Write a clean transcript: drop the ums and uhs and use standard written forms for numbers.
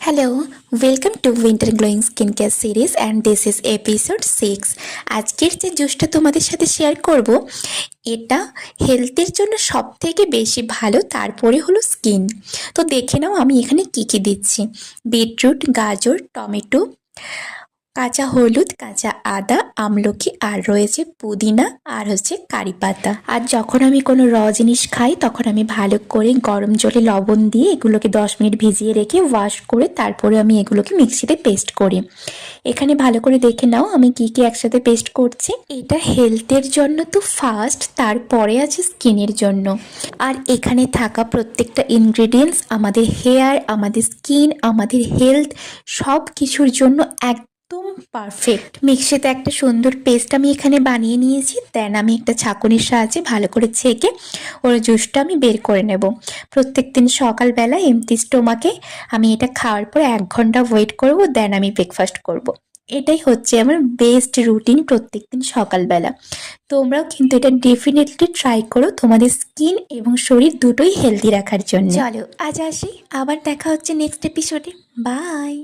Hello, welcome to winter glowing skin care series and this is episode 6। আজকের যে জুসটা তোমাদের সাথে শেয়ার করব, এটা হেলথের জন্য সবথেকে বেশি ভালো, তারপরে হলো স্কিন। তো দেখে নাও আমি এখানে কী কী দিচ্ছি। বিটরুট, গাজর, টমেটো, কাঁচা হলুদ, কাঁচা আদা, আমলকি, আর রয়েছে পুদিনা, আর হচ্ছে কারি পাতা। আর যখন আমি কোনো জিনিস খাই তখন আমি ভালো করে গরম জলে লবণ দিয়ে এগুলোকে 10 মিনিট ভিজিয়ে রেখে ওয়াশ করে তারপরে আমি এগুলোকে মিক্সিতে পেস্ট করি। এখানে ভালো করে দেখে নাও আমি কি কি একসাথে পেস্ট করছি। এটা হেলথের জন্য তো ফার্স্ট, তারপরে আছে স্কিনের জন্য। আর এখানে থাকা প্রত্যেকটা ইনগ্রেডিয়েন্টস আমাদের হেয়ার, আমাদের স্কিন, আমাদের হেলথ সব কিছুর জন্য একদম পারফেক্ট। মিক্সিতে একটা সুন্দর পেস্ট আমি এখানে বানিয়ে নিয়েছি। দেন আমি একটা ছাঁকুনির সাহায্যে ভালো করে ছেঁকে ওর জুসটা আমি বের করে নেব। প্রত্যেকদিন সকালবেলা এমটি স্টোমাকে আমি এটা খাওয়ার পর 1 ঘন্টা ওয়েট করব, দেন আমি ব্রেকফাস্ট করব। এটাই হচ্ছে আমার বেস্ট রুটিন প্রত্যেকদিন সকালবেলা। তোমরাও কিন্তু এটা ডেফিনেটলি ট্রাই করো তোমাদের স্কিন এবং শরীর দুটোই হেলদি রাখার জন্য। চলো আজ আসি, আবার দেখা হচ্ছে নেক্সট এপিসোডে। বাই।